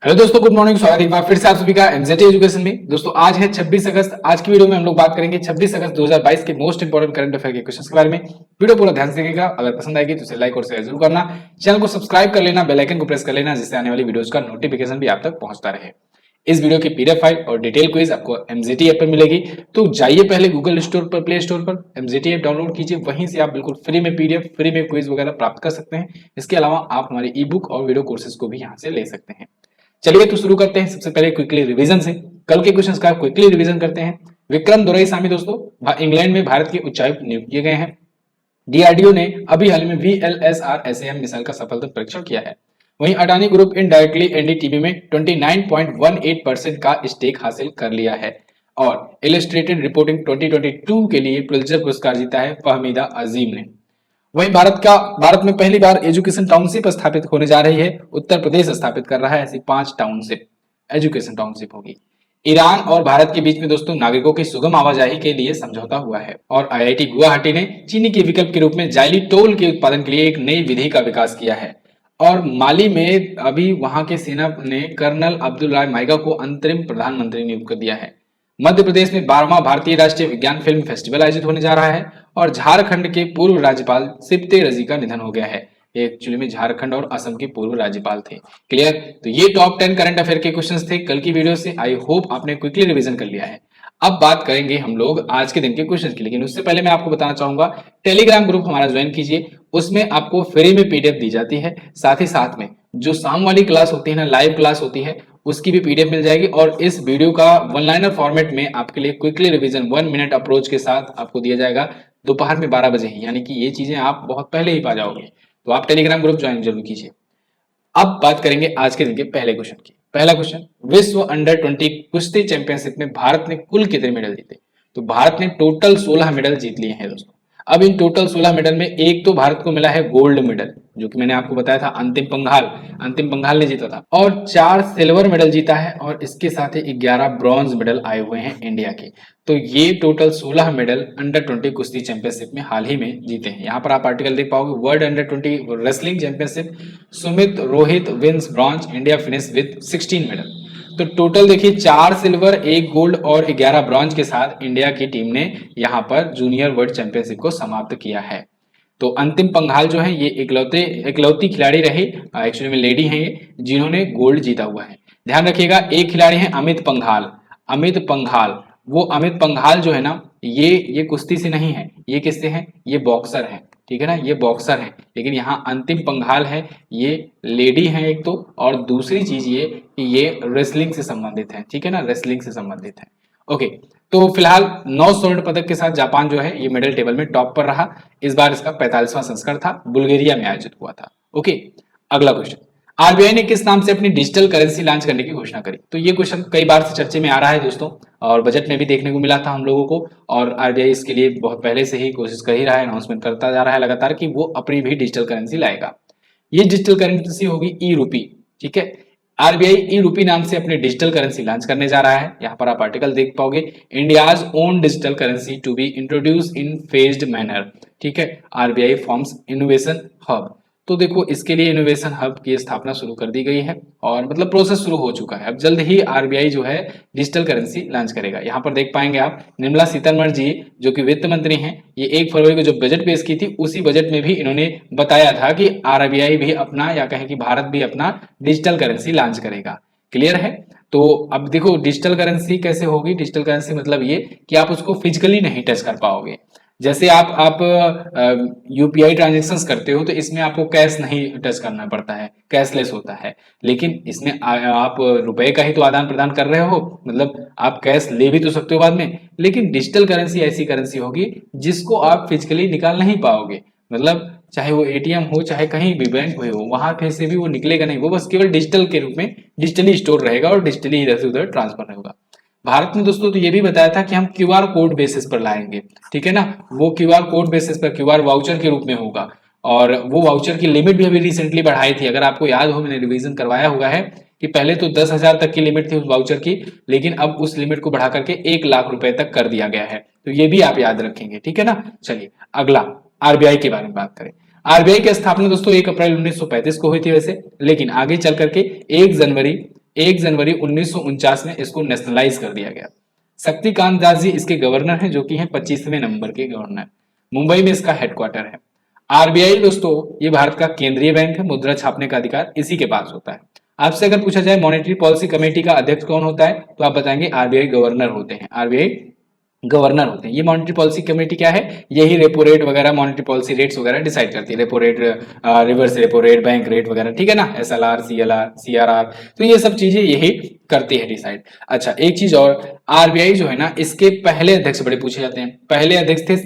Hello दोस्तों, good morning. स्वागत है एक बार फिर से आप सभी का एमजेटी एजुकेशन में। दोस्तों आज है 26 अगस्त। आज की वीडियो में हम लोग बात करेंगे 26 अगस्त 2022 के मोस्ट इंपोर्टेंट करंट अफेयर के क्वेश्चंस के बारे में। वीडियो पूरा ध्यान से देखिएगा। अगर पसंद आएगी तो इसे लाइक और शेयर जरूर करना। चैनल को सब्सक्राइब कर लेना, बेल आइकन को प्रेस कर लेना, जिससे आने वाली वीडियोस का नोटिफिकेशन भी आप तक पहुंचता रहे। इस वीडियो की पीडीएफ फाइल और डिटेल क्विज आपको एमजेटी ऐप पर मिलेगी। तो जाइए पहले गूगल स्टोर पर, प्ले स्टोर पर एमजेटी ऐप डाउनलोड कीजिए। वहीं से आप बिल्कुल फ्री में पीडीएफ, फ्री में क्विज वगैरह प्राप्त कर सकते हैं। इसके अलावा आप हमारी ई बुक और वीडियो कोर्सेज को भी यहाँ से ले सकते हैं। चलिए तो शुरू करते हैं। सबसे पहले क्विकली रिवीजन से कल के क्वेश्चंस का क्विकली रिवीजन करते हैं। विक्रम दोरईस्वामी दोस्तों इंग्लैंड में भारत के उच्चायुक्त नियुक्त किए गए हैं। डीआरडीओ ने अभी हाल में वीएलएसआर एसएएम मिसाइल का सफलता परीक्षण किया है। वहीं अडानी ग्रुप इनडायरेक्टली एनडीटीवी में 29.18% का स्टेक हासिल कर लिया है। और इलस्ट्रेटेड रिपोर्टिंग 2022 के लिए पुलित्जर पुरस्कार जीता है फहमीदा अजीम ने। वहीं भारत में पहली बार एजुकेशन टाउनशिप स्थापित होने जा रही है। उत्तर प्रदेश स्थापित कर रहा है ऐसी 5 टाउनशिप, एजुकेशन टाउनशिप होगी। ईरान और भारत के बीच में दोस्तों नागरिकों की सुगम आवाजाही के लिए समझौता हुआ है। और आईआईटी गुवाहाटी ने चीनी के विकल्प के रूप में जाइलिटोल के उत्पादन के लिए एक नई विधि का विकास किया है। और माली में अभी वहां के सेना ने कर्नल अब्दुल राय माइगा को अंतरिम प्रधानमंत्री नियुक्त कर दिया है। मध्य प्रदेश में 12वां भारतीय राष्ट्रीय विज्ञान फिल्म फेस्टिवल आयोजित होने जा रहा है। और झारखंड के पूर्व राज्यपाल सिप्ते रजी का निधन हो गया है। ये एक्चुअली में झारखंड और असम के पूर्व राज्यपाल थे। क्लियर। तो ये टॉप 10 करंट अफेयर के क्वेश्चंस थे कल की वीडियो से। आई होप आपने क्विकली रिवीजन कर लिया है। अब बात करेंगे हम लोग आज के दिन के क्वेश्चन की, लेकिन उससे पहले मैं आपको बताना चाहूंगा टेलीग्राम ग्रुप हमारा ज्वाइन कीजिए। उसमें आपको फ्री में पीडीएफ दी जाती है। साथ ही साथ में जो शाम वाली क्लास होती है ना, लाइव क्लास होती है, उसकी भी पीडीएफ मिल जाएगी। और इस वीडियो का वन लाइनर फॉर्मेट में आपके लिए क्विकली रिवीजन 1 मिनट अप्रोच के साथ आपको दिया जाएगा दोपहर में 12 बजे ही, यानी कि ये चीजें आप बहुत पहले ही पा जाओगे। तो आप टेलीग्राम ग्रुप ज्वाइन जरूर कीजिए। अब बात करेंगे आज के दिन के पहले क्वेश्चन की। पहला क्वेश्चन, विश्व अंडर 20 कुश्ती चैंपियनशिप में भारत ने कुल कितने मेडल जीते? तो भारत ने टोटल 16 मेडल जीत लिए हैं दोस्तों। अब इन टोटल 16 मेडल में एक तो भारत को मिला है गोल्ड मेडल, जो कि मैंने आपको बताया था अंतिम पंघाल ने जीता था। और 4 सिल्वर मेडल जीता है। और इसके साथ ही 11 ब्रॉन्ज मेडल आए हुए हैं इंडिया के। तो ये टोटल 16 मेडल अंडर 20 कुश्ती चैंपियनशिप में हाल ही में जीते हैं। यहाँ पर आप आर्टिकल देख पाओगे, world under 20 wrestling championship, Sumit Rohit wins bronze, India finish with 16 medal. तो टोटल देखिए 4 सिल्वर, 1 गोल्ड और 11 ब्रॉन्ज के साथ इंडिया की टीम ने यहाँ पर जूनियर वर्ल्ड चैंपियनशिप को समाप्त किया है। तो अंतिम पंघाल जो है ये इकलौती खिलाड़ी रही, एक्चुअली में लेडी हैं ये, जिन्होंने गोल्ड जीता हुआ है। ध्यान रखिएगा, एक खिलाड़ी है अमित पंघाल। वो अमित पंघाल जो है ना, ये कुश्ती से नहीं है। ये किससे है? ये बॉक्सर है। ठीक है ना, ये बॉक्सर है। लेकिन यहाँ अंतिम पंघाल है, ये लेडी है एक तो, और दूसरी चीज ये कि ये रेसलिंग से संबंधित है। ठीक है ना, रेसलिंग से संबंधित है। ओके। तो फिलहाल 9 स्वर्ण पदक के साथ जापान जो है ये मेडल टेबल में टॉप पर रहा। इस बार इसका 45वां संस्करण था, बुल्गारिया में आयोजित हुआ था। ओके। अगला क्वेश्चन, आरबीआई ने किस नाम से अपनी डिजिटल करेंसी लॉन्च करने की घोषणा करी? तो ये क्वेश्चन कई बार से चर्चे में आ रहा है दोस्तों, और बजट में भी देखने को मिला था हम लोगों को। और आरबीआई इसके लिए बहुत पहले से ही कोशिश कर ही रहा है, अनाउंसमेंट करता जा रहा है लगातार कि वो अपनी भी डिजिटल करेंसी लाएगा। ये डिजिटल करेंसी होगी ई रूपी। ठीक है, आरबीआई ई रूपी नाम से अपनी डिजिटल करेंसी लॉन्च करने जा रहा है। यहाँ पर आप आर्टिकल देख पाओगे, India's own digital currency to be introduced in phased manner. ठीक है, आरबीआई फॉर्म्स इनोवेशन हब। तो देखो, इसके लिए इनोवेशन हब की स्थापना शुरू कर दी गई है, और मतलब प्रोसेस शुरू हो चुका है। अब जल्द ही आरबीआई जो है डिजिटल करेंसी लॉन्च करेगा। यहाँ पर देख पाएंगे आप, निर्मला सीतारमण जी जो कि वित्त मंत्री हैं, ये 1 फरवरी को जो बजट पेश की थी, उसी बजट में भी इन्होंने बताया था कि आरबीआई भी अपना, या कहें कि भारत भी अपना डिजिटल करेंसी लॉन्च करेगा। क्लियर है? तो अब देखो डिजिटल करेंसी कैसे होगी। डिजिटल करेंसी मतलब ये कि आप उसको फिजिकली नहीं टच कर पाओगे। जैसे आप यूपीआई ट्रांजेक्शन्स करते हो तो इसमें आपको कैश नहीं टच करना पड़ता है, कैशलेस होता है। लेकिन इसमें आप रुपए का ही तो आदान प्रदान कर रहे हो, मतलब आप कैश ले भी तो सकते हो बाद में। लेकिन डिजिटल करेंसी ऐसी करेंसी होगी जिसको आप फिजिकली निकाल नहीं पाओगे। मतलब चाहे वो एटीएम हो, चाहे कहीं भी बैंक हो, वहां पे से भी वो निकलेगा नहीं। वो बस केवल डिजिटल के रूप में डिजिटली स्टोर रहेगा और डिजिटली इधर से उधर ट्रांसफर होगा। भारत में दोस्तों तो ये भी बताया था कि हम क्यूआर कोड बेसिस पर लाएंगे। ठीक है ना, वो क्यूआर कोड बेसिस पर, क्यूआर वाउचर के रूप में होगा। और वो वाउचर की लिमिट भी अभी रिसेंटली बढ़ाई थी। अगर आपको याद हो, मैंने रिवीजन करवाया हुआ है कि पहले तो 10,000 तक की लिमिट थी उस वाउचर की, लेकिन अब उस लिमिट को बढ़ा करके 1 लाख रुपए तक कर दिया गया है। तो ये भी आप याद रखेंगे। ठीक है ना। चलिए अगला, आरबीआई के बारे में बात करें। आरबीआई की स्थापना दोस्तों 1 अप्रैल 1935 को हुई थी वैसे, लेकिन आगे चल करके 1 जनवरी 1 जनवरी 1949 में इसको नेशनलाइज कर दिया गया। शक्तिकांत दास जी इसके गवर्नर हैं, जो कि हैं 25वें नंबर के गवर्नर। मुंबई में इसका हेडक्वार्टर है। आरबीआई दोस्तों ये भारत का केंद्रीय बैंक है, मुद्रा छापने का अधिकार इसी के पास होता है। आपसे अगर पूछा जाए मॉनेटरी पॉलिसी कमेटी का अध्यक्ष कौन होता है, तो आप बताएंगे आरबीआई गवर्नर होते हैं। आरबीआई गवर्नर होते हैं। ये मॉनेटरी पॉलिसी कमेटी क्या है, यही रेपो रेट वगैरह, मॉनेटरी पॉलिसी रेट्स वगैरह डिसाइड करती है। Repo rate, reverse repo rate, bank rate वगैरह, ठीक है ना, एसएलआर, सीएलआर, सीआरआर, तो ये सब चीजें यही करती है डिसाइड। अच्छा एक चीज और, आरबीआई जो है ना, इसके पहले अध्यक्ष बड़े पूछे जाते हैं। पहले अध्यक्ष थे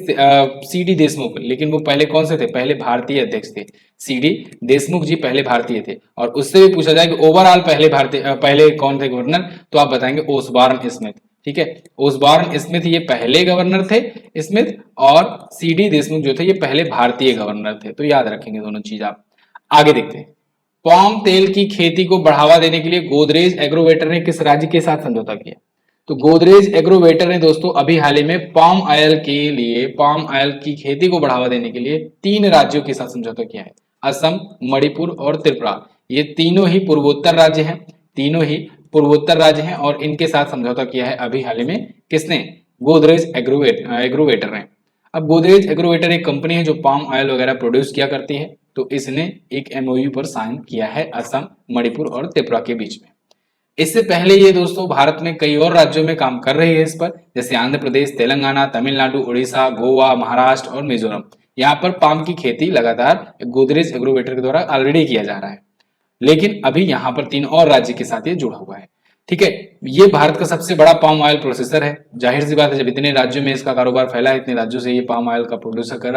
सीडी देशमुख, लेकिन वो पहले कौन से थे, पहले भारतीय अध्यक्ष थे। सीडी देशमुख जी पहले भारतीय थे। और उससे भी पूछा जाए कि ओवरऑल पहले भारतीय पहले कौन थे गवर्नर, तो आप बताएंगे ओसबॉर्न स्मिथ। ठीक है, ओसबॉर्न स्मिथ ये पहले गवर्नर थे स्मिथ, और सीडी देशमुख जो थे ये पहले भारतीय गवर्नर थे। तो याद रखेंगे दोनों चीज आप। आगे देखते हैं, पाम तेल की खेती को बढ़ावा देने के लिए गोदरेज एग्रोवेटर ने किस राज्य के साथ समझौता किया? तो गोदरेज एग्रोवेटर ने दोस्तों अभी हाल ही में पाम ऑयल के लिए, पाम ऑयल की खेती को बढ़ावा देने के लिए 3 राज्यों के साथ समझौता किया है। असम, मणिपुर और त्रिपुरा। ये तीनों ही पूर्वोत्तर राज्य हैं, तीनों ही पूर्वोत्तर राज्य हैं, और इनके साथ समझौता किया है अभी हाल ही में। किसने? गोदरेज एग्रोवेटर ने। अब गोदरेज एग्रोवेटर एक कंपनी है जो पाम ऑयल वगैरह प्रोड्यूस किया करती है। तो इसने एक एमओयू पर साइन किया है असम, मणिपुर और त्रिपुरा के बीच में। इससे पहले ये दोस्तों भारत में कई और राज्यों में काम कर रही है इस पर, जैसे आंध्र प्रदेश, तेलंगाना, तमिलनाडु, उड़ीसा, गोवा, महाराष्ट्र और मिजोरम। यहाँ पर पाम की खेती लगातार गोदरेज एग्रोवेटर के द्वारा ऑलरेडी किया जा रहा है, लेकिन अभी यहाँ पर 3 और राज्य के साथ ये जुड़ा हुआ है। ठीक है, ये भारत का सबसे बड़ा पाम ऑयल प्रोसेसर है। जाहिर सी बात है, जब इतने राज्यों में इसका कारोबार फैला है, इतने राज्यों से ये पाम ऑयल का प्रोड्यूसिंग कर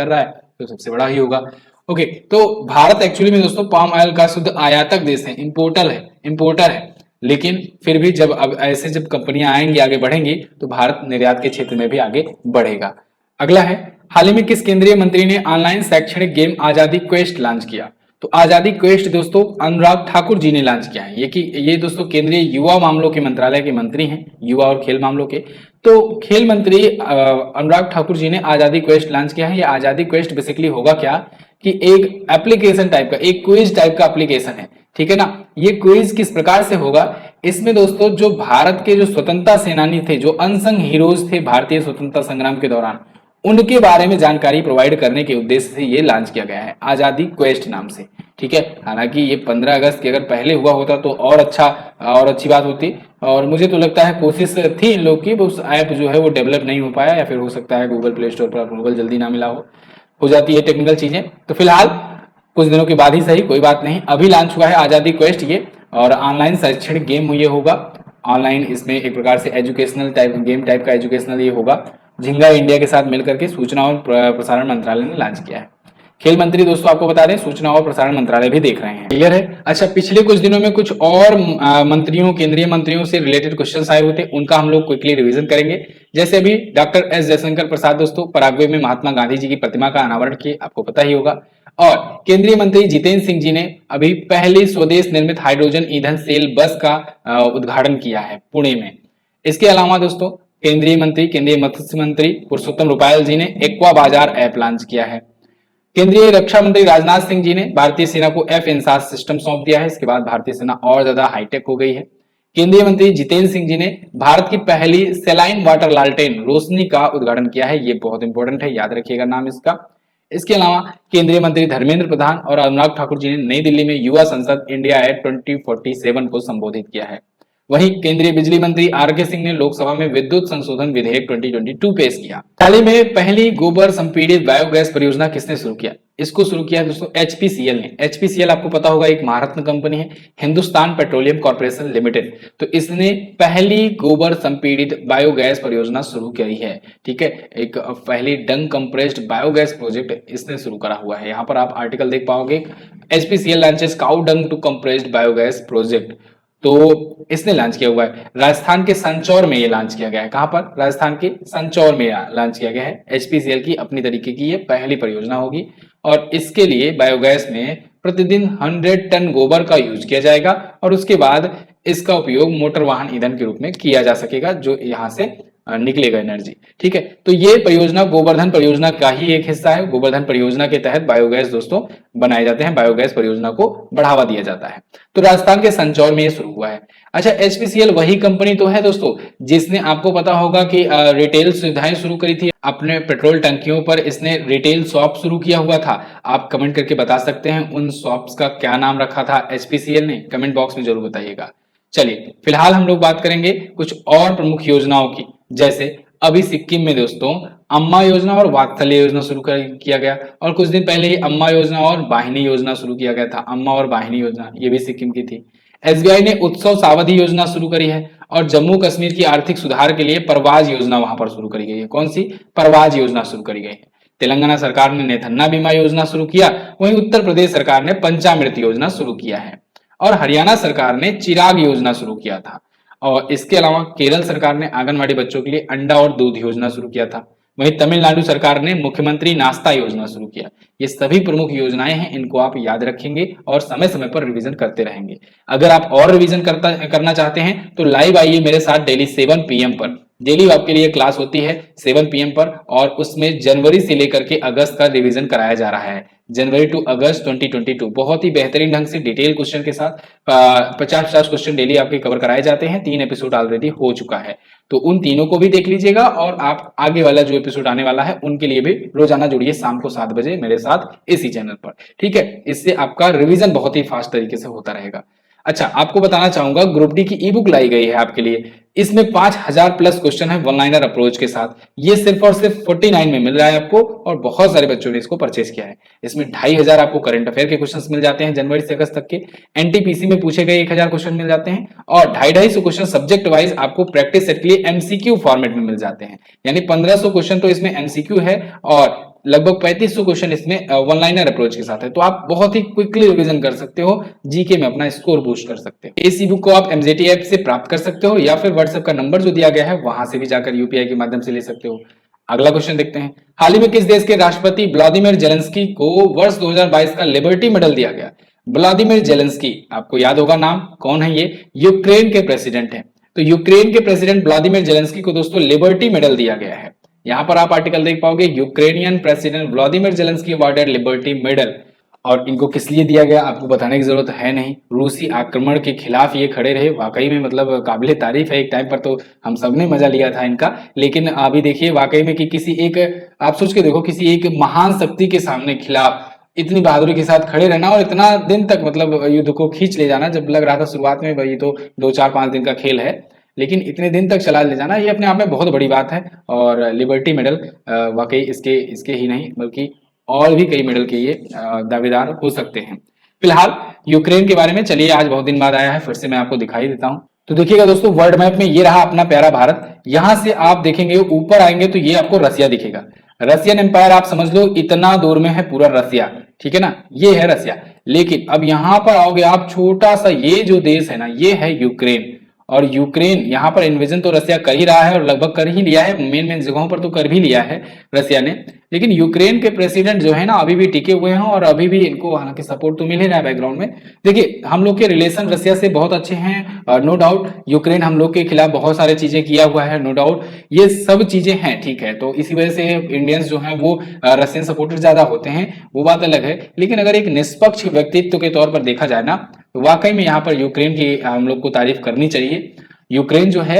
रहा है, तो सबसे बड़ा ही होगा। ओके, तो भारत एक्चुअली में दोस्तों पाम ऑयल का शुद्ध आयातक देश है, इंपोर्टर है। लेकिन फिर भी जब अब ऐसे जब कंपनियां आएंगी, आगे बढ़ेंगी, तो भारत निर्यात के क्षेत्र में भी आगे बढ़ेगा। अगला है, हाल ही में किस केंद्रीय मंत्री ने ऑनलाइन शैक्षणिक गेम आजादी क्वेस्ट लॉन्च किया? तो आजादी क्वेस्ट दोस्तों अनुराग ठाकुर जी ने लॉन्च किया है। ये दोस्तों केंद्रीय युवा मामलों के मंत्रालय के मंत्री हैं, युवा और खेल मामलों के। तो खेल मंत्री अनुराग ठाकुर जी ने आजादी क्वेस्ट लॉन्च किया है। ये आजादी क्वेस्ट बेसिकली होगा क्या कि एक एप्लीकेशन टाइप का, एक क्विज टाइप का एप्लीकेशन है, ठीक है ना। ये क्विज किस प्रकार से होगा, इसमें दोस्तों जो भारत के जो स्वतंत्रता सेनानी थे, जो अनसंग हीरोज थे भारतीय स्वतंत्रता संग्राम के दौरान, उनके बारे में जानकारी प्रोवाइड करने के उद्देश्य से ये लॉन्च किया गया है आजादी क्वेस्ट नाम से। ठीक है, हालांकि ये 15 अगस्त के अगर पहले हुआ होता तो और अच्छा और अच्छी बात होती, और मुझे तो लगता है कोशिश थी इन लोग की, उस ऐप जो है वो डेवलप नहीं हो पाया, या फिर हो सकता है गूगल प्ले स्टोर पर अप्रूवल जल्दी ना मिला हो जाती है टेक्निकल चीजें। तो फिलहाल कुछ दिनों के बाद ही सही, कोई बात नहीं, अभी लॉन्च हुआ है आजादी क्वेस्ट ये, और ऑनलाइन शैक्षणिक गेम ये होगा। ऑनलाइन इसमें एक प्रकार से एजुकेशनल टाइप गेम टाइप का एजुकेशनल ये होगा। झिंगा इंडिया के साथ मिलकर के सूचना और प्रसारण मंत्रालय ने लॉन्च किया है। खेल मंत्री दोस्तों आपको बता दें सूचना और प्रसारण मंत्रालय भी देख रहे हैं। क्लियर है? अच्छा, पिछले कुछ दिनों में कुछ और मंत्रियों, केंद्रीय मंत्रियों से रिलेटेड क्वेश्चंस आए हुए थे, उनका हम लोग क्विकली रिवीजन करेंगे। जैसे अभी डॉक्टर एस जयशंकर प्रसाद दोस्तों पराग्वे में महात्मा गांधी जी की प्रतिमा का अनावरण किए, आपको पता ही होगा। और केंद्रीय मंत्री जितेंद्र सिंह जी ने अभी पहली स्वदेश निर्मित हाइड्रोजन ईंधन सेल बस का उद्घाटन किया है पुणे में। इसके अलावा दोस्तों केंद्रीय मंत्री, केंद्रीय मत्स्य मंत्री पुरुषोत्तम रुपाल जी ने एक्वा बाजार ऐप लॉन्च किया है। केंद्रीय रक्षा मंत्री राजनाथ सिंह जी ने भारतीय सेना को F-INSAS सिस्टम सौंप दिया है। इसके बाद भारतीय सेना और ज्यादा हाईटेक हो गई है। केंद्रीय मंत्री जितेंद्र सिंह जी ने भारत की पहली सेलाइन वाटर लालटेन रोशनी का उद्घाटन किया है। ये बहुत इंपॉर्टेंट है, याद रखिएगा नाम इसका। इसके अलावा केंद्रीय मंत्री धर्मेंद्र प्रधान और अनुराग ठाकुर जी ने नई दिल्ली में युवा संसद इंडिया एट 2047 को संबोधित किया है। वहीं केंद्रीय बिजली मंत्री आर के सिंह ने लोकसभा में विद्युत संशोधन विधेयक 2022 पेश किया। हाल ही में पहली गोबर संपीड़ित बायोगैस परियोजना किसने शुरू किया? इसको शुरू किया दोस्तों एचपीसीएल ने। एचपीसीएल आपको पता होगा एक महारत्न कंपनी है, हिंदुस्तान पेट्रोलियम कॉर्पोरेशन लिमिटेड। तो इसने पहली गोबर संपीड़ित बायोगैस परियोजना शुरू की है। ठीक है, एक पहली डंग कंप्रेस्ड बायोगैस प्रोजेक्ट इसने शुरू करा हुआ है। यहाँ पर आप आर्टिकल देख पाओगे, HPCL launches cow dung to compressed biogas project. तो इसने लॉन्च किया हुआ है राजस्थान के संचौर में, ये लॉन्च किया गया है। कहां पर? राजस्थान के संचौर में लॉन्च किया गया है। एचपीसीएल की अपनी तरीके की ये पहली परियोजना होगी, और इसके लिए बायोगैस में प्रतिदिन 100 टन गोबर का यूज किया जाएगा, और उसके बाद इसका उपयोग मोटर वाहन ईंधन के रूप में किया जा सकेगा, जो यहाँ से निकलेगा एनर्जी। ठीक है, तो ये परियोजना गोवर्धन परियोजना का ही एक हिस्सा है। गोवर्धन परियोजना के तहत बायोगैस दोस्तों बनाए जाते हैं, बायोगैस परियोजना को बढ़ावा दिया जाता है। तो राजस्थान के संचौर में ये शुरू हुआ है। अच्छा, एचपीसीएल वही कंपनी तो है दोस्तों जिसने आपको पता होगा कि रिटेल सुविधाएं शुरू करी थी अपने पेट्रोल टंकियों पर। इसने रिटेल शॉप शुरू किया हुआ था। आप कमेंट करके बता सकते हैं उन शॉप्स का क्या नाम रखा था एचपीसीएल ने, कमेंट बॉक्स में जरूर बताइएगा। चलिए फिलहाल हम लोग बात करेंगे कुछ और प्रमुख योजनाओं की। जैसे अभी सिक्किम में दोस्तों अम्मा योजना और वात्सल्य योजना शुरू किया गया, और कुछ दिन पहले ही अम्मा योजना और वाहिनी योजना शुरू किया गया था। अम्मा और वाहिनी योजना ये भी सिक्किम की थी। एसबीआई ने उत्सव सावधि योजना शुरू करी है, और जम्मू कश्मीर की आर्थिक सुधार के लिए परवाज योजना वहां पर शुरू करी गई है। कौन सी? परवाज योजना शुरू करी गई है। तेलंगाना सरकार ने नेथन्ना बीमा योजना शुरू किया, वहीं उत्तर प्रदेश सरकार ने पंचामृत योजना शुरू किया है, और हरियाणा सरकार ने चिराग योजना शुरू किया था। और इसके अलावा केरल सरकार ने आंगनवाड़ी बच्चों के लिए अंडा और दूध योजना शुरू किया था। वहीं तमिलनाडु सरकार ने मुख्यमंत्री नाश्ता योजना शुरू किया। ये सभी प्रमुख योजनाएं हैं, इनको आप याद रखेंगे और समय समय पर रिवीजन करते रहेंगे। अगर आप और रिवीजन करना चाहते हैं तो लाइव आइए मेरे साथ डेली 7 PM पर। डेली आपके लिए क्लास होती है 7 PM पर, और उसमें जनवरी से लेकर के अगस्त का रिवीजन कराया जा रहा है। जनवरी टू अगस्त 2022 बहुत ही बेहतरीन ढंग से डिटेल क्वेश्चन के साथ 50-50 क्वेश्चन डेली आपके कवर कराए जाते हैं। 3 एपिसोड ऑलरेडी हो चुका है, तो उन तीनों को भी देख लीजिएगा, और आप आगे वाला जो एपिसोड आने वाला है उनके लिए भी रोजाना जुड़िए शाम को 7 बजे मेरे साथ इसी चैनल पर। ठीक है, इससे आपका रिवीजन बहुत ही फास्ट तरीके से होता रहेगा। अच्छा, आपको बताना चाहूंगा ग्रुप डी की ई बुक लाई गई है आपके लिए। इसमें 5000 प्लस क्वेश्चन है वन लाइनर अप्रोच के साथ। ये सिर्फ और सिर्फ 49 में मिल रहा है आपको, और बहुत सारे बच्चों ने इसको परचेज किया है। इसमें 2500 आपको करंट अफेयर के क्वेश्चन मिल जाते हैं जनवरी से अगस्त तक के। एनटीपीसी में पूछे गए 1000 क्वेश्चन मिल जाते हैं, और 250 क्वेश्चन सब्जेक्ट वाइज आपको प्रैक्टिस सेट के लिए एमसीक्यू फॉर्मेट में मिल जाते हैं। यानी 1500 क्वेश्चन तो इसमें एमसीक्यू है, और लगभग 3500 क्वेश्चन इसमें वन लाइनर अप्रोच के साथ है। तो आप बहुत ही क्विकली रिवीजन कर सकते हो, जीके में अपना स्कोर बूस्ट कर सकते हो। इस ई बुक को आप एमजेटी ऐप से प्राप्त कर सकते हो, या फिर व्हाट्सएप का नंबर जो दिया गया है वहां से भी जाकर यूपीआई के माध्यम से ले सकते हो। अगला क्वेश्चन देखते हैं। हाल ही में किस देश के राष्ट्रपति व्लादिमीर जेलेंस्की को वर्ष 2022 का लिबर्टी मेडल दिया गया? व्लादिमीर जेलेंस्की, आपको याद होगा नाम, कौन है ये? यूक्रेन के प्रेसिडेंट है। तो यूक्रेन के प्रेसिडेंट व्लादिमीर जेलेंस्की को दोस्तों लिबर्टी मेडल दिया गया है। यहां पर आप आर्टिकल देख पाओगे, Ukrainian president Vladimir Zelensky awarded liberty medal. और इनको किस लिए दिया गया आपको बताने की जरूरत है नहीं, रूसी आक्रमण के खिलाफ ये खड़े रहे। वाकई में मतलब काबिले तारीफ है। एक टाइम पर तो हम सब ने मजा लिया था इनका, लेकिन अभी देखिए वाकई में कि किसी एक, आप सोच के देखो, किसी एक महान शक्ति के सामने खिलाफ इतनी बहादुरी के साथ खड़े रहना, और इतना दिन तक मतलब युद्ध को खींच ले जाना। जब लग रहा था शुरुआत में भाई तो 2-4-5 दिन का खेल है, लेकिन इतने दिन तक चला ले जाना ये अपने आप में बहुत बड़ी बात है। और लिबर्टी मेडल वाकई इसके इसके ही नहीं बल्कि और भी कई मेडल के ये दावेदार हो सकते हैं। फिलहाल यूक्रेन के बारे में चलिए, आज बहुत दिन बाद आया है, फिर से मैं आपको दिखाई देता हूँ। तो देखिएगा दोस्तों, वर्ल्ड मैप में ये रहा अपना प्यारा भारत। यहां से आप देखेंगे ऊपर आएंगे तो ये आपको रसिया दिखेगा। रसियन एम्पायर आप समझ लो इतना दूर में है पूरा रसिया, ठीक है ना, ये है रसिया। लेकिन अब यहां पर आओगे आप, छोटा सा ये जो देश है ना, ये है यूक्रेन। और यूक्रेन यहाँ पर इन्वेजन तो रसिया कर ही रहा है, और लगभग कर ही लिया है, मेन मेन जगहों पर तो कर भी लिया है रसिया ने। लेकिन यूक्रेन के प्रेसिडेंट जो है ना अभी भी टिके हुए हैं, और अभी भी इनको हालांकि सपोर्ट तो मिल ही रहा है बैकग्राउंड में। देखिए हम लोग के रिलेशन रसिया से बहुत अच्छे हैं, नो डाउट। यूक्रेन हम लोग के खिलाफ बहुत सारे चीजें किया हुआ है, नो डाउट, ये सब चीजें हैं, ठीक है। तो इसी वजह से इंडियंस जो है वो रशियन सपोर्टर ज्यादा होते हैं, वो बात अलग है। लेकिन अगर एक निष्पक्ष व्यक्तित्व के तौर पर देखा जाए ना, तो वाकई में यहाँ पर यूक्रेन की हम लोग को तारीफ करनी चाहिए। यूक्रेन जो है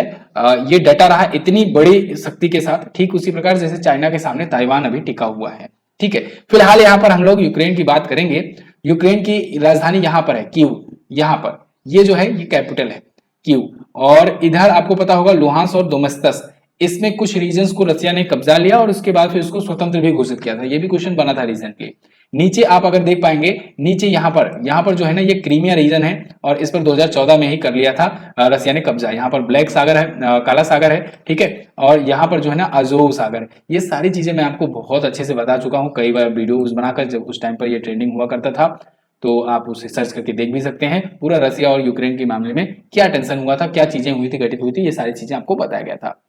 ये डटा रहा इतनी बड़ी शक्ति के साथ, ठीक उसी प्रकार जैसे चाइना के सामने ताइवान अभी टिका हुआ है, ठीक है। फिलहाल यहाँ पर हम लोग यूक्रेन की बात करेंगे। यूक्रेन की राजधानी यहाँ पर है कीव, यहाँ पर ये जो है ये कैपिटल है कीव। और इधर आपको पता होगा लुहांस और दोमेस्तस, इसमें कुछ रीजन्स को रसिया ने कब्जा लिया, और उसके बाद फिर उसको स्वतंत्र भी घोषित किया था। ये भी क्वेश्चन बना था रिसेंटली। नीचे आप अगर देख पाएंगे, नीचे यहाँ पर जो है ना ये क्रीमिया रीजन है, और इस पर 2014 में ही कर लिया था रसिया ने कब्जा। यहाँ पर ब्लैक सागर है, काला सागर है, ठीक है। और यहाँ पर जो है ना अजोव सागर है। ये सारी चीजें मैं आपको बहुत अच्छे से बता चुका हूँ कई बार वीडियोज बनाकर, जब उस टाइम पर ये ट्रेंडिंग हुआ करता था। तो आप उसे सर्च करके देख भी सकते हैं। पूरा रसिया और यूक्रेन के मामले में क्या टेंशन हुआ था, क्या चीजें हुई थी, घटित हुई थी, ये सारी चीजें आपको बताया गया था।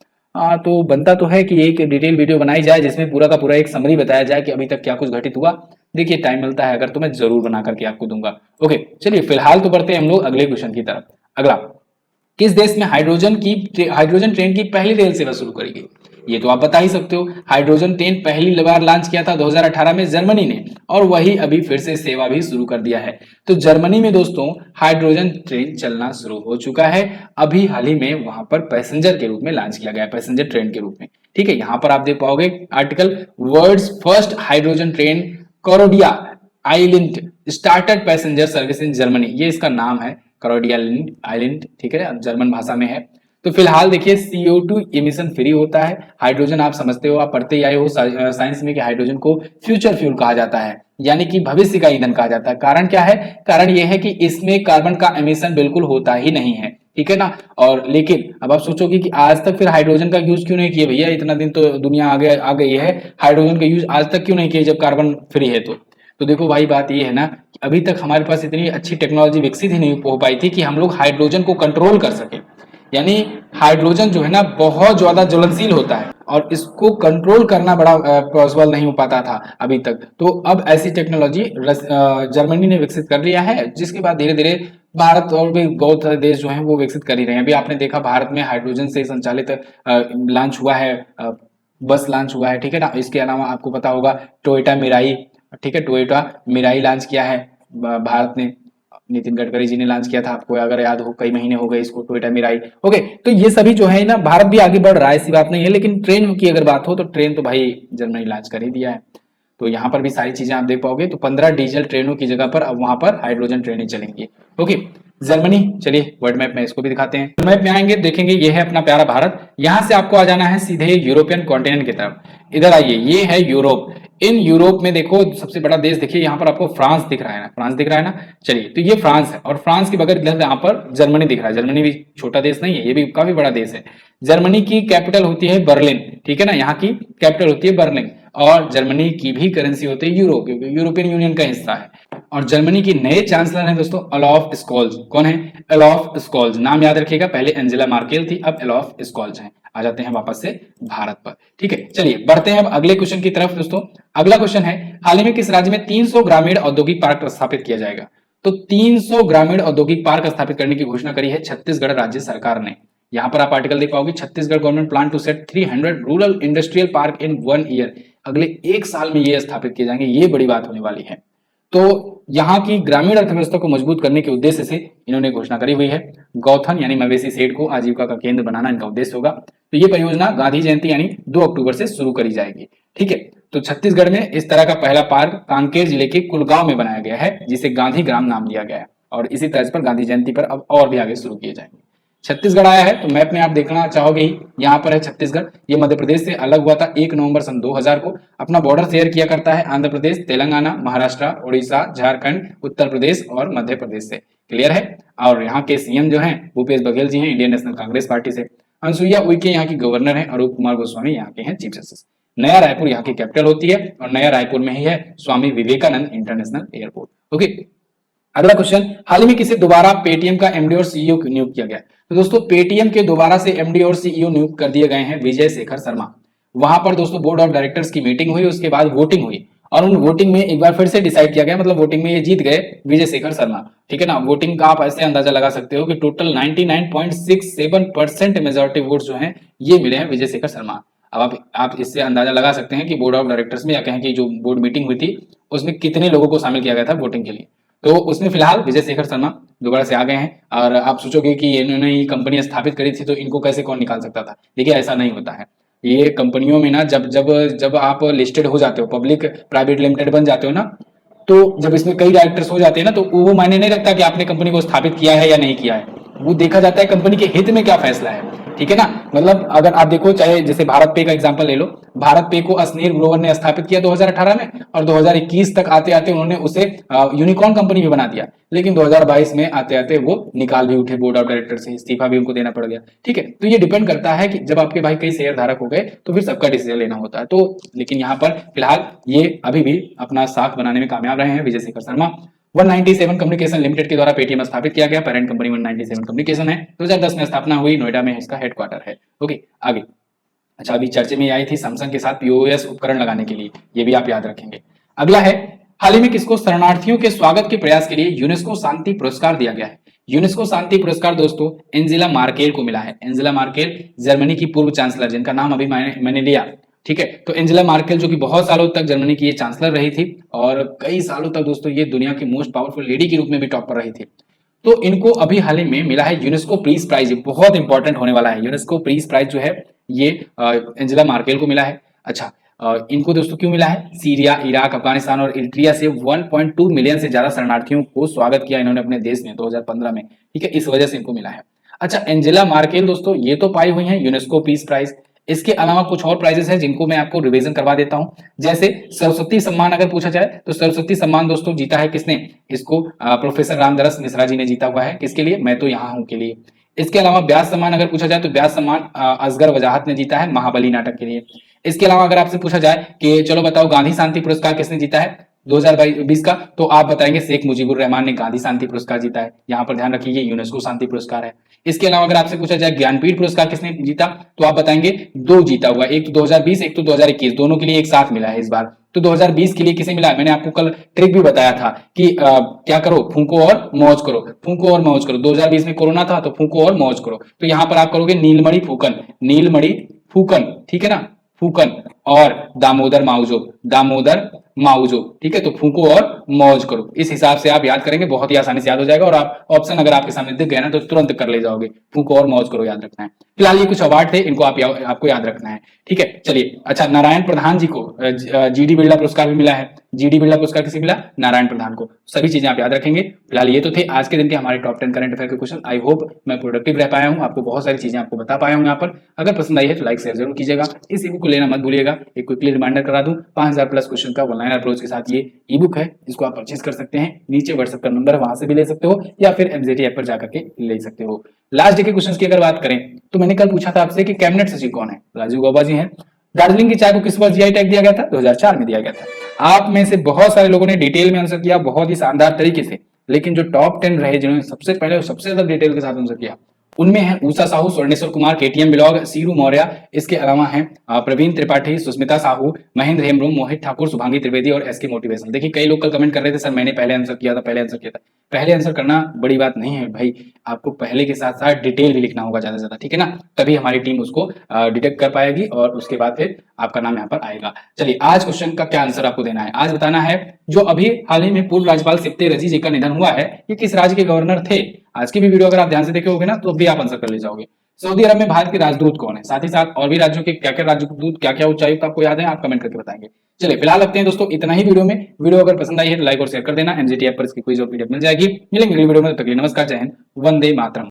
तो बनता तो है कि एक डिटेल वीडियो बनाई जाए जिसमें पूरा का पूरा एक समरी बताया जाए कि अभी तक क्या कुछ घटित हुआ। देखिए टाइम मिलता है अगर तो मैं जरूर बना करके आपको दूंगा। ओके चलिए फिलहाल तो बढ़ते हैं हम लोग अगले क्वेश्चन की तरफ। अगला, किस देश में हाइड्रोजन ट्रेन की पहली रेल सेवा शुरू करी गई? ये तो आप बता ही सकते हो। हाइड्रोजन ट्रेन पहली बार लॉन्च किया था 2018 में जर्मनी ने, और वही अभी फिर से सेवा भी शुरू कर दिया है। तो जर्मनी में दोस्तों हाइड्रोजन ट्रेन चलना शुरू हो चुका है। अभी हाल ही में वहां पर पैसेंजर के रूप में लॉन्च किया गया है, पैसेंजर ट्रेन के रूप में। ठीक है, यहां पर आप देख पाओगे article, world's first hydrogen train Coradia island started passenger service in Germany, ये इसका नाम है, करोडिया आइलैंड। ठीक है, जर्मन भाषा में है। तो फिलहाल देखिए CO2 इमिशन फ्री होता है। हाइड्रोजन आप समझते हो, आप पढ़ते ही आए हो साइंस में कि हाइड्रोजन को फ्यूचर फ्यूल कहा जाता है, यानी कि भविष्य का ईंधन कहा जाता है। कारण क्या है? कारण यह है कि इसमें कार्बन का एमिशन बिल्कुल होता ही नहीं है। ठीक है ना। और लेकिन अब आप सोचोगे कि आज तक फिर हाइड्रोजन का यूज क्यों नहीं किया भैया, इतना दिन तो दुनिया आगे आ गई है, हाइड्रोजन का यूज आज तक क्यों नहीं किया जब कार्बन फ्री है? तो देखो भाई, बात ये है ना, अभी तक हमारे पास इतनी अच्छी टेक्नोलॉजी विकसित ही नहीं हो पाई थी कि हम लोग हाइड्रोजन को कंट्रोल कर सके। यानी हाइड्रोजन जो है ना बहुत ज्यादा ज्वलनशील होता है, और इसको कंट्रोल करना बड़ा पॉसिबल नहीं हो पाता था अभी तक। तो अब ऐसी टेक्नोलॉजी जर्मनी ने विकसित कर लिया है, जिसके बाद धीरे धीरे भारत और भी बहुत सारे देश जो हैं वो विकसित कर ही रहे हैं। अभी आपने देखा भारत में हाइड्रोजन से संचालित लॉन्च हुआ है, बस लॉन्च हुआ है। ठीक है ना। इसके अलावा आपको पता होगा टोयोटा मिराई, ठीक है, टोयोटा मिराई लॉन्च किया है भारत ने, नितिन गडकरी जी ने लॉन्च किया था, आपको अगर याद हो, कई महीने हो गए इसको, टोयोटा मिराई। ओके, तो ये सभी जो है ना, भारत भी आगे बढ़ रहा है, ऐसी बात नहीं है। लेकिन ट्रेन की अगर बात हो तो ट्रेन तो भाई जर्मनी लॉन्च कर ही दिया है। तो यहाँ पर भी सारी चीजें आप देख पाओगे। तो 15 डीजल ट्रेनों की जगह पर अब वहां पर हाइड्रोजन ट्रेनें चलेंगी। ओके, जर्मनी, चलिए वर्ल्ड मैप में इसको भी दिखाते हैं। वर्ल्ड मैप में आएंगे, देखेंगे ये है अपना प्यारा भारत। यहां से आपको आ जाना है सीधे यूरोपियन कॉन्टिनेंट की तरफ। इधर आइए, ये है यूरोप। इन यूरोप में देखो सबसे बड़ा देश देखिए, यहाँ पर आपको फ्रांस दिख रहा है ना, फ्रांस दिख रहा है ना। चलिए, तो ये फ्रांस है, और फ्रांस के बगैर यहाँ पर जर्मनी दिख रहा है। जर्मनी भी छोटा देश नहीं है, ये भी काफी बड़ा देश है। जर्मनी की कैपिटल होती है बर्लिन। ठीक है ना, यहाँ की कैपिटल होती है बर्लिन। और जर्मनी की भी करेंसी होती है यूरो, क्योंकि यूरोपियन यूनियन का हिस्सा है। और जर्मनी की नए चांसलर हैं दोस्तों ओलाफ स्कोल्ज। कौन है? Olaf Scholz. नाम याद रखिएगा, पहले एंजेला मार्केल थी, अब ओलाफ स्कोल्ज हैं। आ जाते हैं वापस से भारत पर। ठीक है, चलिए बढ़ते हैं अब अगले क्वेश्चन की तरफ दोस्तों। अगला क्वेश्चन है, हाल ही में किस राज्य में 300 ग्रामीण औद्योगिक पार्क स्थापित किया जाएगा? तो 300 ग्रामीण औद्योगिक पार्क स्थापित करने की घोषणा करी है छत्तीसगढ़ राज्य सरकार ने। यहां पर आप आर्टिकल देख पाओगे, Chhattisgarh government plan to set 300 rural industrial park in 1 year. अगले 1 साल में ये स्थापित किए जाएंगे, ये बड़ी बात होने वाली है। तो यहाँ की ग्रामीण अर्थव्यवस्था को मजबूत करने के उद्देश्य से इन्होंने घोषणा करी हुई है। गौथन यानी मवेशी शेड को आजीविका का केंद्र बनाना इनका उद्देश्य होगा। तो ये परियोजना गांधी जयंती यानी 2 अक्टूबर से शुरू करी जाएगी। ठीक है, तो छत्तीसगढ़ में इस तरह का पहला पार्क कांकेर जिले के कुलगांव में बनाया गया है, जिसे गांधी ग्राम नाम दिया गया है। और इसी तर्ज पर गांधी जयंती पर अब और भी आगे शुरू किए जाएंगे। छत्तीसगढ़ आया है, तो मैप में आप देखना चाहोगे ही, यहाँ पर है छत्तीसगढ़। ये मध्य प्रदेश से अलग हुआ था 1 नवंबर सन 2000 को। अपना बॉर्डर शेयर किया करता है आंध्र प्रदेश, तेलंगाना, महाराष्ट्र, उड़ीसा, झारखंड, उत्तर प्रदेश और मध्य प्रदेश से। क्लियर है। और यहाँ के सीएम जो हैं भूपेश बघेल जी हैं, इंडियन नेशनल कांग्रेस पार्टी से। अनसुईया उइके यहाँ की गवर्नर है, अरूप कुमार गोस्वामी यहाँ के हैं चीफ जस्टिस। नया रायपुर यहाँ की कैपिटल होती है, और नया रायपुर में ही है Swami Vivekananda international airport. Okay, अगला क्वेश्चन, हाल ही में किसे दोबारा पेटीएम का एमडी और सीईओ नियुक्त किया गया? तो दोस्तों पेटीएम के दोबारा से एमडी और सीईओ नियुक्त कर दिए गए हैं विजय शेखर शर्मा। वहां पर दोस्तों बोर्ड ऑफ डायरेक्टर्स की मीटिंग हुई, उसके बाद वोटिंग हुई, और उन वोटिंग में एक बार फिर से डिसाइड किया गया, मतलब वोटिंग में ये जीत गए विजय शेखर शर्मा। ठीक है ना। वोटिंग का आप ऐसे अंदाजा लगा सकते हो कि टोटल 99.67% मेजोरिटी वोट जो है ये मिले हैं विजय शेखर शर्मा। अब आप इससे अंदाजा लगा सकते हैं कि बोर्ड ऑफ डायरेक्टर्स में, या कहें कि जो बोर्ड मीटिंग हुई थी उसमें कितने लोगों को शामिल किया गया था वोटिंग के लिए। तो उसमें फिलहाल विजय शेखर शर्मा दोबारा से आ गए हैं। और आप सोचोगे कि इन्होंने ही कंपनी स्थापित करी थी, तो इनको कैसे कौन निकाल सकता था? देखिए ऐसा नहीं होता है। ये कंपनियों में ना जब जब जब आप लिस्टेड हो जाते हो, पब्लिक प्राइवेट लिमिटेड बन जाते हो ना, तो जब इसमें कई डायरेक्टर्स हो जाते हैं ना, तो वो मायने नहीं रखता कि आपने कंपनी को स्थापित किया है या नहीं किया है। वो देखा जाता है कंपनी के हित में क्या फैसला है। ठीक है ना। मतलब अगर आप देखो, चाहे जैसे भारत पे का एग्जांपल ले लो, भारत पे को स्नेह ग्रोवर ने स्थापित किया 2018 में, और 2021 तक आते आते उन्होंने उसे यूनिकॉर्न कंपनी भी बना दिया। लेकिन 2022 में आते आते वो निकाल भी उठे बोर्ड ऑफ डायरेक्टर से, इस्तीफा भी उनको देना पड़ गया। ठीक है, तो ये डिपेंड करता है कि जब आपके भाई कई शेयर धारक हो गए तो फिर सबका डिसीजन लेना होता है। तो लेकिन यहाँ पर फिलहाल ये अभी भी अपना साख बनाने में कामयाब रहे हैं विजय शेखर शर्मा। 197 कम्युनिकेशन लिमिटेड के द्वारा पेटीएम स्थापित किया गया। पेरेंट कंपनी 197 कम्युनिकेशन है। 2010 में स्थापना हुई, नोएडा में इसका हेडक्वार्टर है। ओके, आगे। अच्छा, अभी चर्चे में आई थी सैमसंग के साथ पीओएस उपकरण लगाने के लिए, ये भी आप याद रखेंगे। अगला है, हाल ही में किसको शरणार्थियों के स्वागत के प्रयास के लिए यूनेस्को शांति पुरस्कार दिया गया है? यूनेस्को शांति पुरस्कार दोस्तों एंजेला मार्केल को मिला है। एंजेला मार्केल जर्मनी की पूर्व चांसलर, जिनका नाम अभी मैंने लिया, ठीक है। तो एंजेला मार्केल जो कि बहुत सालों तक जर्मनी की ये चांसलर रही थी और कई सालों तक दोस्तों ये दुनिया की मोस्ट पावरफुल लेडी के रूप में भी टॉप पर रही थी। तो इनको अभी हाल ही में मिला है यूनेस्को पीस प्राइज, बहुत इंपॉर्टेंट होने वाला है। यूनेस्को पीस प्राइज जो है ये एंजेला मार्केल को मिला है। अच्छा, इनको दोस्तों क्यों मिला है? सीरिया, इराक, अफगानिस्तान और इरिट्रिया से 1.2 मिलियन से ज्यादा शरणार्थियों को स्वागत किया इन्होंने अपने देश में 2015 में, ठीक है, इस वजह से इनको मिला है। अच्छा, एंजेला मार्केल दोस्तों ये तो पाई हुई है यूनेस्को पीस प्राइज। इसके अलावा कुछ और प्राइजेस हैं जिनको मैं आपको रिवीजन करवा देता हूं। जैसे सरस्वती सम्मान अगर पूछा जाए तो सरस्वती सम्मान दोस्तों जीता है किसने? इसको प्रोफेसर रामदरस मिश्रा जी ने जीता हुआ है। किसके लिए? मैं तो यहाँ हूं के लिए। इसके अलावा व्यास सम्मान अगर पूछा जाए तो व्यास सम्मान असगर वजाहत ने जीता है महाबली नाटक के लिए। इसके अलावा अगर आपसे पूछा जाए कि चलो बताओ गांधी शांति पुरस्कार किसने जीता है 2020 का, तो आप बताएंगे शेख मुजीबुर रहमान ने गांधी शांति पुरस्कार जीता है। यहाँ पर ध्यान रखिए ये यूनेस्को शांति पुरस्कार है। इसके अलावा अगर आपसे पूछा जाए ज्ञानपीठ पुरस्कार किसने जीता, तो आप बताएंगे दो जीता हुआ, एक तो 2020 एक तो 2021, दोनों के लिए एक साथ मिला है इस बार। तो 2020 के लिए किसे मिला? मैंने आपको कल ट्रिक भी बताया था कि क्या करो, फूंको और मौज करो, फूंको और मौज करो। 2020 में कोरोना था तो फूंको और मौज करो। तो यहाँ पर आप करोगे नीलमणि फूकन, नीलमणि फूकन, ठीक है ना, फूकन और दामोदर माउजो, दामोदर माउजो, ठीक है। तो फूको और मौज करो, इस हिसाब से आप याद करेंगे, बहुत ही आसानी से याद हो जाएगा। और आप ऑप्शन अगर आपके सामने दिख गया ना तो तुरंत कर ले जाओगे, फूको और मौज करो याद रखना है। फिलहाल ये कुछ अवार्ड थे, इनको आपको याद रखना है, ठीक है। चलिए, अच्छा, नारायण प्रधान जी को जीडी बिरला पुरस्कार भी मिला है। जीडी बिरला पुरस्कार किसे मिला? नारायण प्रधान को। सभी चीजें आप याद रखेंगे। फिलहाल ये तो थे आज के दिन के हमारे टॉप 10 करंट अफेयर के क्वेश्चन। आई होप मैं प्रोडक्टिव रह पाया हूँ, आपको बहुत सारी चीजें आपको बता पाया हूँ यहाँ पर। अगर पसंद आई है तो लाइक शेयर जरूर कीजिएगा। इस ईबुक को लेना मत भूलिएगा। एक क्विकली रिमाइंडर करा दूं, 5000 प्लस क्वेश्चन का ऑनलाइन अप्रोच के साथ ये ईबुक है, इसको आप परचेज कर सकते हैं। नीचे व्हाट्सएप का नंबर है, वहां से भी ले सकते हो या फिर एमजेटी ऐप पर जाकर के ले सकते हो। लास्ट डे के क्वेश्चंस की अगर बात करें तो मैंने कल पूछा था आपसे कि कैबिनेट सचिव कौन है? राजीव गौबा जी हैं। दार्जिलिंग की चाय को किस वर्ष जीआई टैग दिया गया था? 2004 में दिया गया था। आप में से बहुत सारे लोगों ने डिटेल में आंसर किया, बहुत ही शानदार तरीके से, लेकिन जो टॉप 10 रहे जिन्होंने सबसे पहले और सबसे ज्यादा डिटेल के साथ आंसर किया उनमें है उषा साहू, स्वर्णेश्वर कुमार, केटीएम ब्लॉग, सीरू मौर्य। इसके अलावा हैं प्रवीण त्रिपाठी, सुस्मिता साहू, महेंद्र हेम्ब्रोम, मोहित ठाकुर, शुभांगी त्रिवेदी और एसके मोटिवेशन। देखिए कई लोग कल कमेंट कर रहे थे सर मैंने पहले आंसर किया था, पहले आंसर किया था। पहले आंसर करना बड़ी बात नहीं है भाई, आपको पहले के साथ साथ डिटेल भी लिखना होगा ज्यादा से ज्यादा, ठीक है ना, तभी हमारी टीम उसको डिटेक्ट कर पाएगी और उसके बाद फिर आपका नाम यहाँ पर आएगा। चलिए, आज क्वेश्चन का क्या आंसर आपको देना है? आज बताना है जो अभी हाल ही में पूर्व राज्यपाल सिप्ते रजी जी का निधन हुआ है, ये किस राज्य के गवर्नर थे? आज की भी वीडियो अगर आप ध्यान से देखे होगे ना तो भी आप आंसर कर ले जाओगे। सऊदी अरब में भारत के राजदूत कौन है? साथ ही साथ और भी राज्यों के क्या क्या राजदूत, क्या क्या उच्चायुक्त आपको याद है, आप कमेंट करके बताएंगे। चलिए फिलहाल रखते हैं दोस्तों इतना ही वीडियो में। वीडियो अगर पसंद आई है तो लाइक और शेयर कर देना। एमजीटी ऐप पर इसकी क्विज और पीडीएफ मिल जाएगी। मिलेंगे अगली वीडियो में, तब तक के लिए नमस्कार, जय हिंद, वंदे मातरम।